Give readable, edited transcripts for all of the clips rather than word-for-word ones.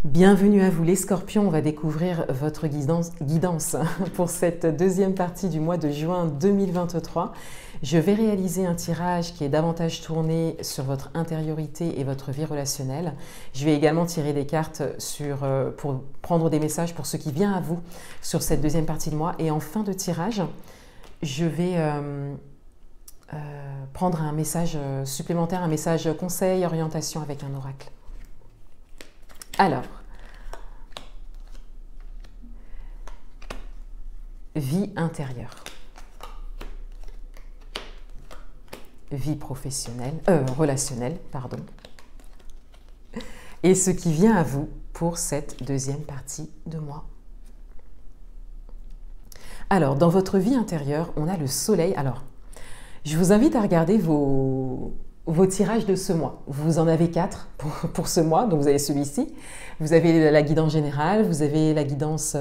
Bienvenue à vous les scorpions, on va découvrir votre guidance pour cette deuxième partie du mois de juin 2023. Je vais réaliser un tirage qui est davantage tourné sur votre intériorité et votre vie relationnelle. Je vais également tirer des cartes pour prendre des messages pour ce qui vient à vous sur cette deuxième partie de mois. Et en fin de tirage, je vais prendre un message supplémentaire, un message conseil, orientation avec un oracle. Alors, vie intérieure, vie relationnelle, pardon, et ce qui vient à vous pour cette deuxième partie de mois. Alors, dans votre vie intérieure, on a le soleil. Alors, je vous invite à regarder vos tirages de ce mois. Vous en avez 4 pour ce mois, donc vous avez celui-ci. Vous avez la guidance générale, vous avez la guidance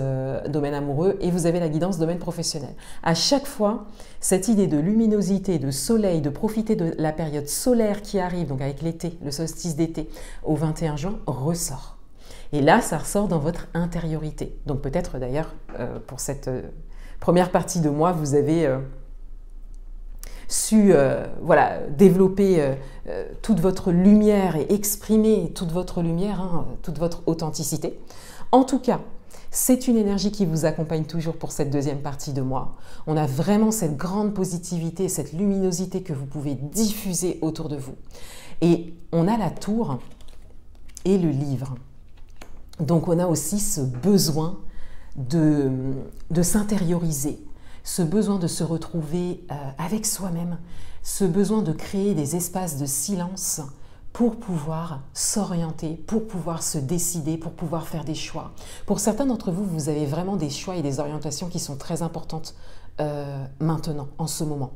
domaine amoureux et vous avez la guidance domaine professionnel. À chaque fois, cette idée de luminosité, de soleil, de profiter de la période solaire qui arrive, donc avec l'été, le solstice d'été au 21 juin, ressort. Et là, ça ressort dans votre intériorité. Donc peut-être d'ailleurs, pour cette première partie de mois, vous avez su développer toute votre lumière et exprimer toute votre lumière, toute votre authenticité. En tout cas, c'est une énergie qui vous accompagne toujours pour cette deuxième partie de mois. On a vraiment cette grande positivité, cette luminosité que vous pouvez diffuser autour de vous. Et on a la tour et le livre. Donc on a aussi ce besoin de s'intérioriser, ce besoin de se retrouver avec soi-même, ce besoin de créer des espaces de silence pour pouvoir s'orienter, pour pouvoir se décider, pour pouvoir faire des choix. Pour certains d'entre vous, vous avez vraiment des choix et des orientations qui sont très importantes maintenant, en ce moment.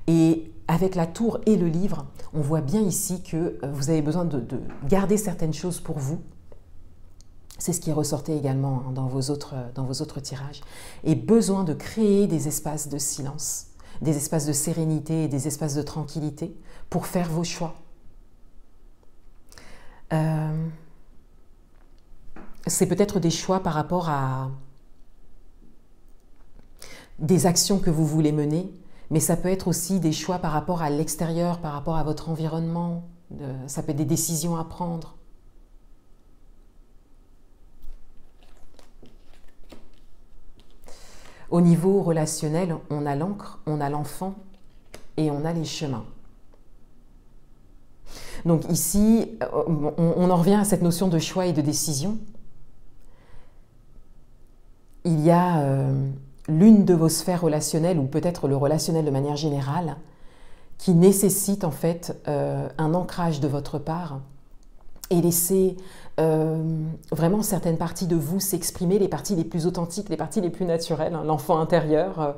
Et avec la tour et le livre, on voit bien ici que vous avez besoin de garder certaines choses pour vous. C'est ce qui ressortait également dans vos autres tirages. Et besoin de créer des espaces de silence, des espaces de sérénité et des espaces de tranquillité pour faire vos choix. C'est peut-être des choix par rapport à des actions que vous voulez mener, mais ça peut être aussi des choix par rapport à l'extérieur, par rapport à votre environnement. Ça peut être des décisions à prendre. Au niveau relationnel, on a l'encre, on a l'enfant et on a les chemins. Donc ici, on en revient à cette notion de choix et de décision. Il y a l'une de vos sphères relationnelles, ou peut-être le relationnel de manière générale, qui nécessite en fait un ancrage de votre part et laisser vraiment certaines parties de vous s'exprimer, les parties les plus authentiques, les parties les plus naturelles, l'enfant intérieur,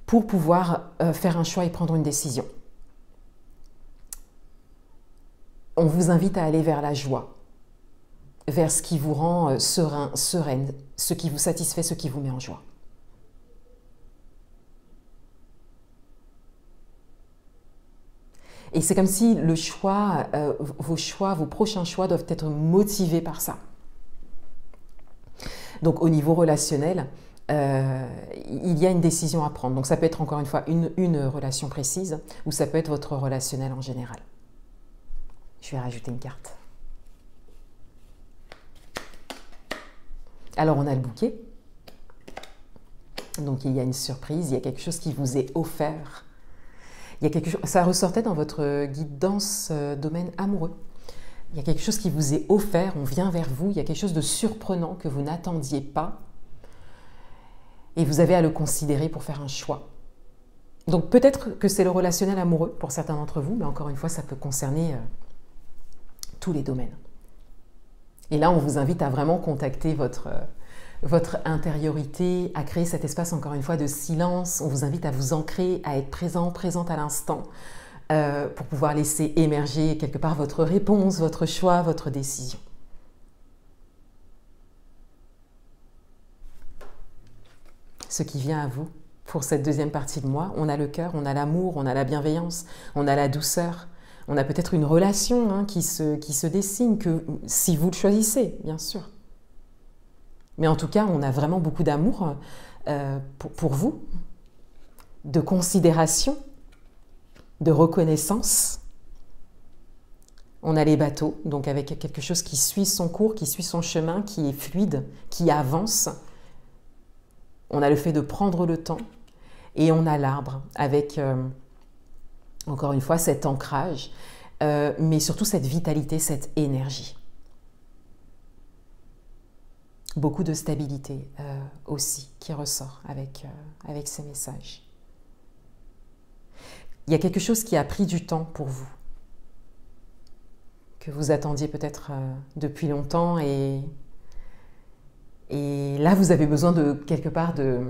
pour pouvoir faire un choix et prendre une décision. On vous invite à aller vers la joie, vers ce qui vous rend serein, sereine, ce qui vous satisfait, ce qui vous met en joie. Et c'est comme si le choix, vos prochains choix doivent être motivés par ça. Donc au niveau relationnel, il y a une décision à prendre. Donc ça peut être encore une fois une relation précise ou ça peut être votre relationnel en général. Je vais rajouter une carte. Alors on a le bouquet. Donc il y a une surprise, il y a quelque chose qui vous est offert. Il y a quelque chose, ça ressortait dans votre guidance domaine amoureux. Il y a quelque chose qui vous est offert, on vient vers vous, il y a quelque chose de surprenant que vous n'attendiez pas et vous avez à le considérer pour faire un choix. Donc peut-être que c'est le relationnel amoureux pour certains d'entre vous, mais encore une fois, ça peut concerner tous les domaines. Et là, on vous invite à vraiment contacter votre intériorité, à créer cet espace, encore une fois, de silence. On vous invite à vous ancrer, à être présente à l'instant, pour pouvoir laisser émerger quelque part votre réponse, votre choix, votre décision. Ce qui vient à vous pour cette deuxième partie de mois, on a le cœur, on a l'amour, on a la bienveillance, on a la douceur, On a peut-être une relation hein, qui se dessine, si vous le choisissez, bien sûr. Mais en tout cas, on a vraiment beaucoup d'amour pour vous, de considération, de reconnaissance. On a les bateaux, donc avec quelque chose qui suit son cours, qui suit son chemin, qui est fluide, qui avance. On a le fait de prendre le temps. Et on a l'arbre avec, encore une fois, cet ancrage, mais surtout cette vitalité, cette énergie. Beaucoup de stabilité aussi qui ressort avec ces messages. Il y a quelque chose qui a pris du temps pour vous, que vous attendiez peut-être depuis longtemps et là vous avez besoin de quelque part de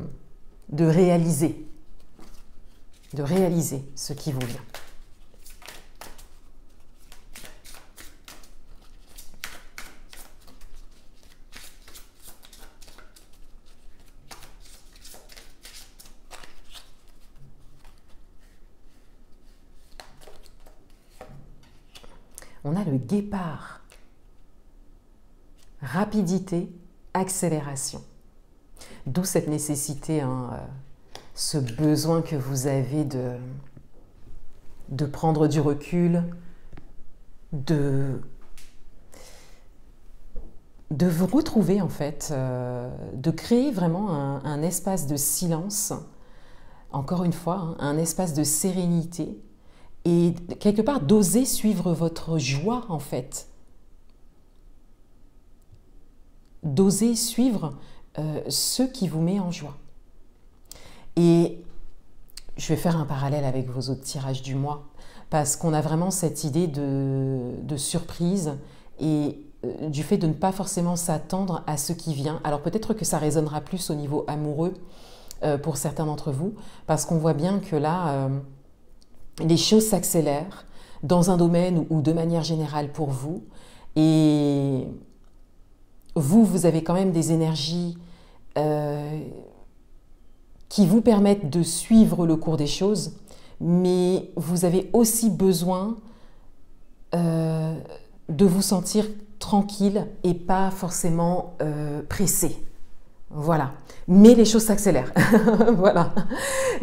réaliser ce qui vous vient. On a le guépard. Rapidité, accélération. D'où cette nécessité, hein, ce besoin que vous avez de prendre du recul, de vous retrouver en fait, de créer vraiment un espace de silence, encore une fois, hein, un espace de sérénité, et quelque part d'oser suivre votre joie en fait. D'oser suivre ce qui vous met en joie. Et je vais faire un parallèle avec vos autres tirages du mois, parce qu'on a vraiment cette idée de surprise et du fait de ne pas forcément s'attendre à ce qui vient. Alors peut-être que ça résonnera plus au niveau amoureux pour certains d'entre vous, parce qu'on voit bien que là, les choses s'accélèrent dans un domaine ou de manière générale pour vous. Et vous avez quand même des énergies qui vous permettent de suivre le cours des choses, mais vous avez aussi besoin de vous sentir tranquille et pas forcément pressé. Voilà. Mais les choses s'accélèrent. Voilà.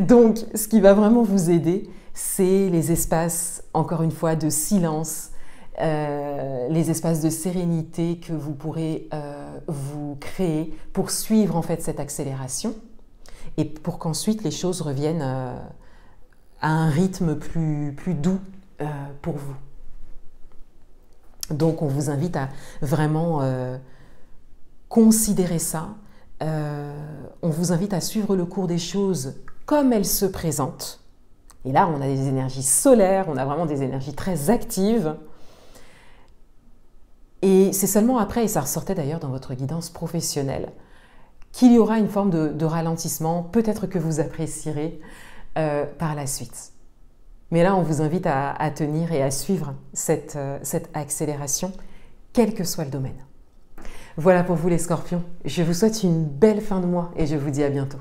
Donc, ce qui va vraiment vous aider, c'est les espaces, encore une fois, de silence, les espaces de sérénité que vous pourrez vous créer pour suivre en fait cette accélération et pour qu'ensuite les choses reviennent à un rythme plus doux pour vous. Donc, on vous invite à vraiment considérer ça. On vous invite à suivre le cours des choses comme elles se présentent. Et là, on a des énergies solaires, on a vraiment des énergies très actives. Et c'est seulement après, et ça ressortait d'ailleurs dans votre guidance professionnelle, qu'il y aura une forme de ralentissement, peut-être que vous apprécierez par la suite. Mais là, on vous invite à tenir et à suivre cette accélération, quel que soit le domaine. Voilà pour vous les scorpions. Je vous souhaite une belle fin de mois et je vous dis à bientôt.